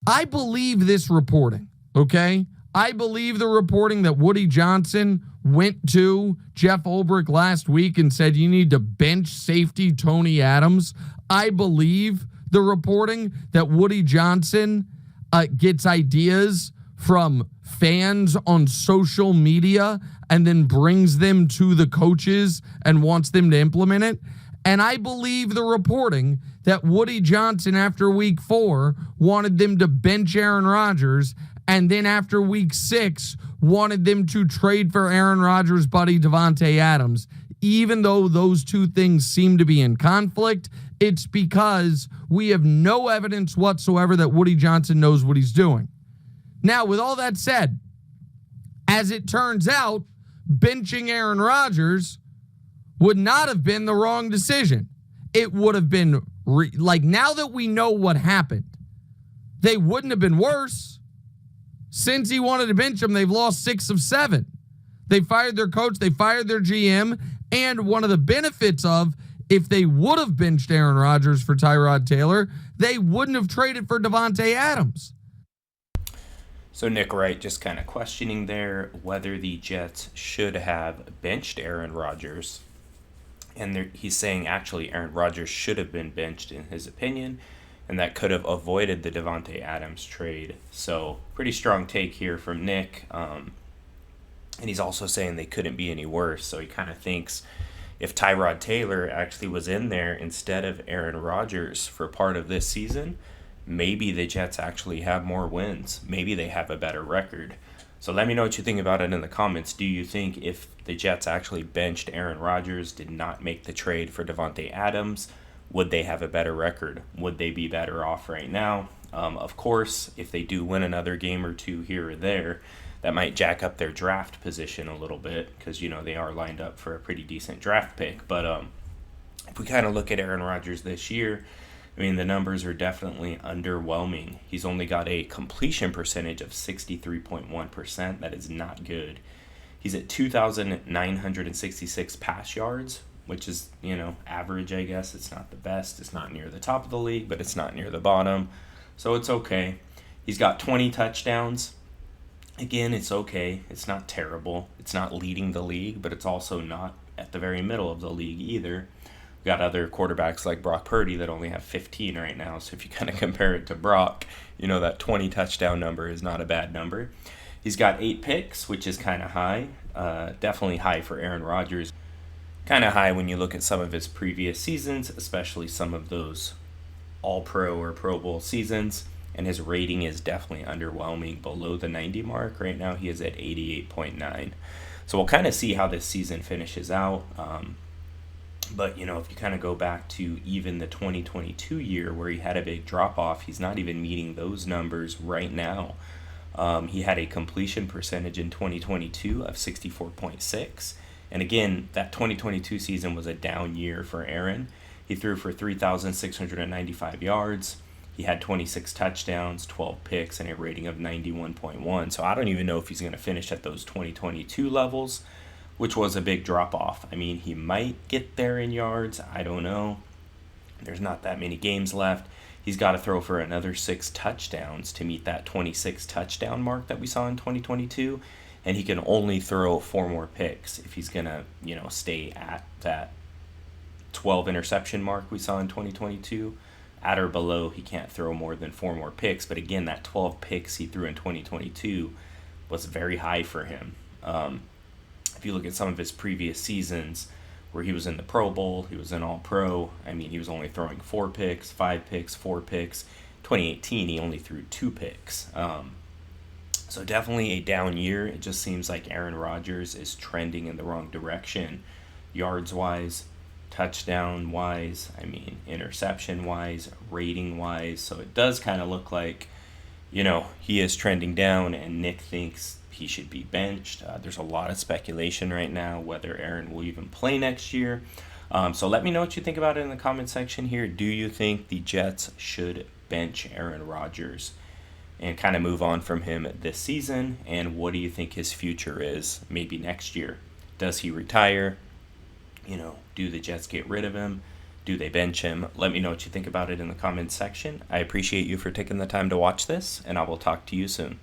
I believe this reporting, okay? I believe the reporting that Woody Johnson went to Jeff Ulbrich last week and said, you need to bench safety Tony Adams. I believe the reporting that Woody Johnson gets ideas from fans on social media and then brings them to the coaches and wants them to implement it. And I believe the reporting that Woody Johnson, after week 4, wanted them to bench Aaron Rodgers, and then after week 6, wanted them to trade for Aaron Rodgers' buddy Davante Adams. Even though those two things seem to be in conflict, it's because we have no evidence whatsoever that Woody Johnson knows what he's doing. Now, with all that said, as it turns out, benching Aaron Rodgers would not have been the wrong decision. It would have been, now that we know what happened, they wouldn't have been worse. Since he wanted to bench him, they've lost 6 of 7. They fired their coach, they fired their GM, and one of the benefits of, if they would have benched Aaron Rodgers for Tyrod Taylor, they wouldn't have traded for Davante Adams. So Nick Wright just kind of questioning there whether the Jets should have benched Aaron Rodgers. And he's saying actually Aaron Rodgers should have been benched in his opinion, and that could have avoided the Davante Adams trade. So pretty strong take here from Nick. And he's also saying they couldn't be any worse. So he kind of thinks if Tyrod Taylor actually was in there instead of Aaron Rodgers for part of this season, maybe the Jets actually have more wins. Maybe they have a better record. So let me know what you think about it in the comments. Do you think if the Jets actually benched Aaron Rodgers, did not make the trade for Davante Adams, would they have a better record? Would they be better off right now? Of course, if they do win another game or two here or there, that might jack up their draft position a little bit because, they are lined up for a pretty decent draft pick. But if we kind of look at Aaron Rodgers this year, the numbers are definitely underwhelming. He's only got a completion percentage of 63.1%. That is not good. He's at 2,966 pass yards, which is, average, I guess. It's not the best. It's not near the top of the league, but it's not near the bottom. So it's okay. He's got 20 touchdowns. Again, it's okay. It's not terrible. It's not leading the league, but it's also not at the very middle of the league either. We've got other quarterbacks like Brock Purdy that only have 15 right now. So if you kind of compare it to Brock, that 20 touchdown number is not a bad number. He's got 8 picks, which is kind of high. Definitely high for Aaron Rodgers. Kind of high when you look at some of his previous seasons, especially some of those All-Pro or Pro Bowl seasons. And his rating is definitely underwhelming, below the 90 mark. Right now he is at 88.9. So we'll kind of see how this season finishes out. But, if you kind of go back to even the 2022 year where he had a big drop-off, he's not even meeting those numbers right now. He had a completion percentage in 2022 of 64.6. And again, that 2022 season was a down year for Aaron. He threw for 3,695 yards. He had 26 touchdowns, 12 picks, and a rating of 91.1. So I don't even know if he's going to finish at those 2022 levels, which was a big drop-off. He might get there in yards. I don't know. There's not that many games left. He's got to throw for another 6 touchdowns to meet that 26 touchdown mark that we saw in 2022. And he can only throw 4 more picks if he's going to, stay at that 12 interception mark we saw in 2022. At or below, he can't throw more than 4 more picks. But again, that 12 picks he threw in 2022 was very high for him. If you look at some of his previous seasons where he was in the Pro Bowl, he was in All-Pro, he was only throwing 4 picks, 5 picks, 4 picks. 2018, he only threw 2 picks. So definitely a down year. It just seems like Aaron Rodgers is trending in the wrong direction, yards-wise, touchdown-wise, interception-wise, rating-wise. So it does kind of look like, he is trending down, and Nick thinks he should be benched. There's a lot of speculation right now whether Aaron will even play next year. So let me know what you think about it in the comment section here. Do you think the Jets should bench Aaron Rodgers and kind of move on from him this season? And what do you think his future is maybe next year? Does he retire? Do the Jets get rid of him? Do they bench him? Let me know what you think about it in the comments section. I appreciate you for taking the time to watch this, and I will talk to you soon.